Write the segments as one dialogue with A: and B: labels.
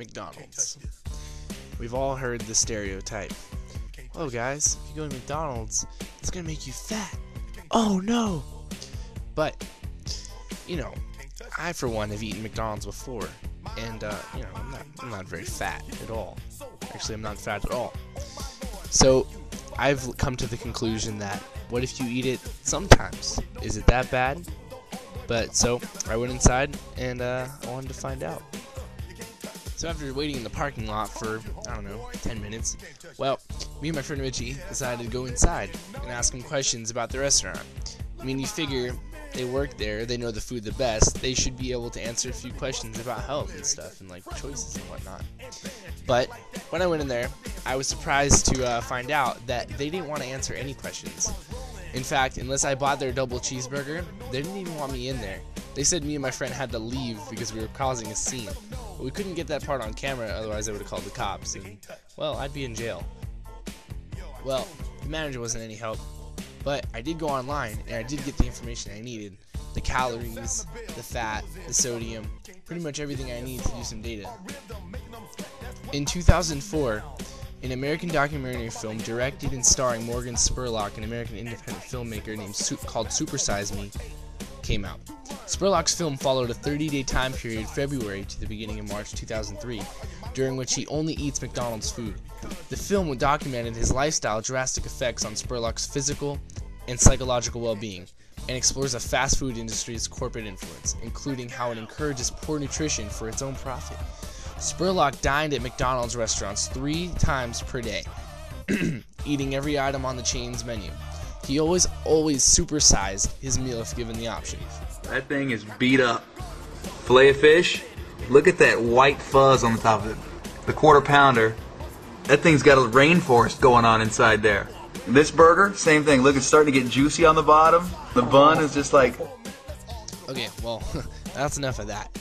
A: McDonald's. We've all heard the stereotype. Oh guys, if you go to McDonald's, it's gonna make you fat. Oh no! But, you know, I for one have eaten McDonald's before, and you know, I'm not very fat at all. Actually, I'm not fat at all. So, I've come to the conclusion that, what if you eat it sometimes? Is it that bad? But, so, I went inside, and I wanted to find out. So after waiting in the parking lot for, I don't know, 10 minutes, well, me and my friend Richie decided to go inside and ask him questions about the restaurant. I mean, you figure they work there, they know the food the best, they should be able to answer a few questions about health and stuff and like choices and whatnot. But when I went in there, I was surprised to find out that they didn't want to answer any questions. In fact, unless I bought their double cheeseburger, they didn't even want me in there. They said me and my friend had to leave because we were causing a scene. But we couldn't get that part on camera, otherwise I would have called the cops, and, well, I'd be in jail. Well, the manager wasn't any help, but I did go online, and I did get the information I needed. The calories, the fat, the sodium, pretty much everything I need to do some data. In 2004, an American documentary film directed and starring Morgan Spurlock, an American independent filmmaker called Super Size Me, came out. Spurlock's film followed a 30-day time period, February to the beginning of March 2003, during which he only eats McDonald's food. The film documented his lifestyle's drastic effects on Spurlock's physical and psychological well-being, and explores the fast food industry's corporate influence, including how it encourages poor nutrition for its own profit. Spurlock dined at McDonald's restaurants 3 times per day, eating every item on the chain's menu. He always supersized his meal if given the option.
B: That thing is beat up. Fillet of fish, look at that white fuzz on the top of it. The quarter pounder, that thing's got a rainforest going on inside there. This burger, same thing. Look, it's starting to get juicy on the bottom. The bun is just like...
A: Okay, well, that's enough of that.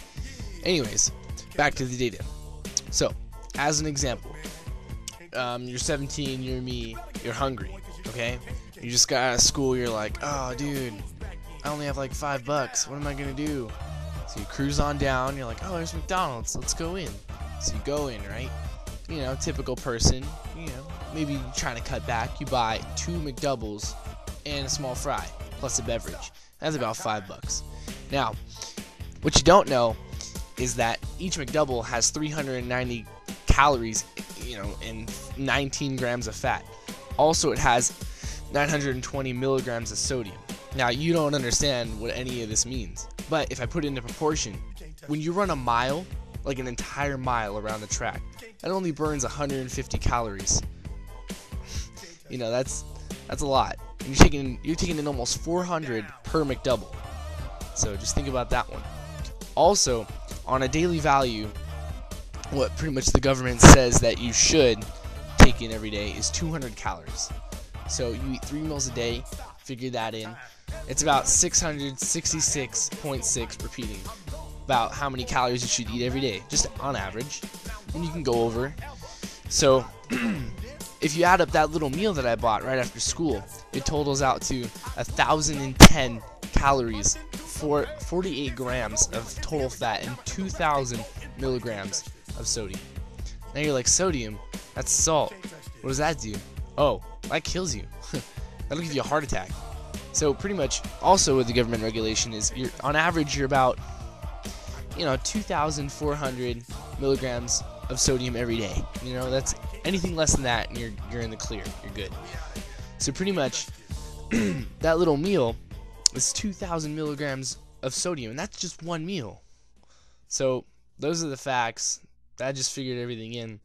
A: Anyways, back to the data. So, as an example, you're 17, you're me, you're hungry, okay? You just got out of school, you're like, oh, dude, I only have like $5. What am I gonna do? So you cruise on down, you're like, oh, there's McDonald's, let's go in. So you go in, right? You know, typical person, you know, maybe trying to cut back, you buy 2 McDoubles and a small fry, plus a beverage. That's about $5. Now, what you don't know is that each McDouble has 390 calories, you know, and 19 grams of fat. Also, it has 920 milligrams of sodium. Now, you don't understand what any of this means, but if I put it into proportion, when you run a mile, like an entire mile around the track, that only burns 150 calories. You know, that's a lot. And you're taking in almost 400 per McDouble. So just think about that one. Also, on a daily value, what pretty much the government says that you should take in every day is 200 calories. So you eat 3 meals a day, figure that in. It's about 666.6 repeating about how many calories you should eat every day, just on average. And you can go over. So if you add up that little meal that I bought right after school, it totals out to 1,010 calories, 48 grams of total fat, and 2,000 milligrams of sodium. Now you're like, sodium? That's salt. What does that do? Oh, that kills you. That'll give you a heart attack. So pretty much, also with the government regulation is, on average, you're about, you know, 2,400 milligrams of sodium every day. You know, that's anything less than that, and you're in the clear. You're good. So pretty much, that little meal is 2,000 milligrams of sodium, and that's just one meal. So those are the facts. I just figured everything in,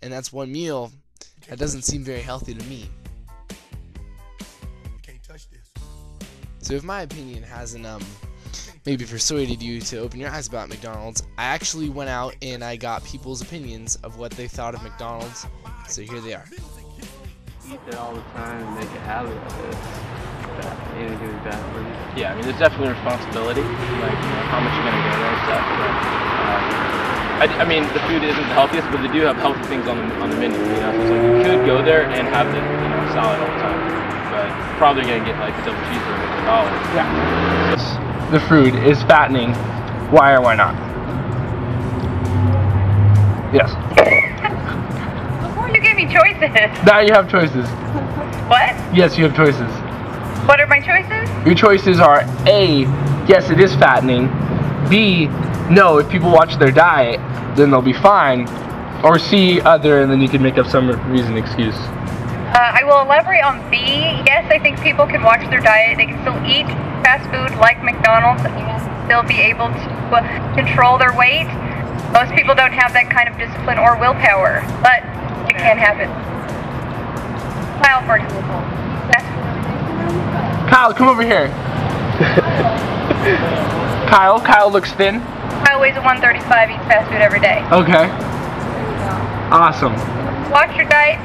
A: and that's one meal. That doesn't seem very healthy to me. So if my opinion hasn't maybe persuaded you to open your eyes about McDonald's, I actually went out and I got people's opinions of what they thought of McDonald's. So here they are.
C: Eat there all the time and make a habit of it. Anything doing bad for you. Yeah, I mean, there's definitely responsibility, like, you know, how much you're gonna go there and stuff. But I mean, the food isn't the healthiest, but they do have healthy things on the menu. You know, so it's like you could go there and have the salad all the time, but probably gonna get like a double cheeseburger for $1. Yeah. The food is fattening. Why or why not? Yes.
D: Before you gave me choices.
C: Now you have choices.
D: What?
C: Yes, you have choices.
D: What are my choices?
C: Your choices are A, yes, it is fattening. B, no, if people watch their diet, then they'll be fine. Or C, other, and then you can make up some reason, excuse.
D: I will elaborate on B. Yes, I think people can watch their diet. They can still eat fast food like McDonald's and still be able to control their weight. Most people don't have that kind of discipline or willpower, but it can happen. Kyle, for example.
C: Kyle, come over here. Kyle looks thin.
D: Kyle weighs 135, eats fast food every day.
C: Okay. Awesome.
D: Watch your diet.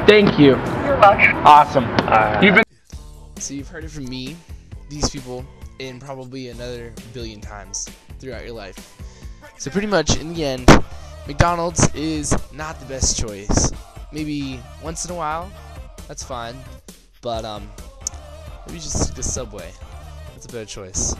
C: Thank you.
D: You're welcome.
C: Awesome. You've been.
A: So you've heard it from me, these people, and probably another billion times throughout your life. So pretty much, in the end, McDonald's is not the best choice. Maybe once in a while, that's fine. But maybe just stick to Subway. That's a better choice.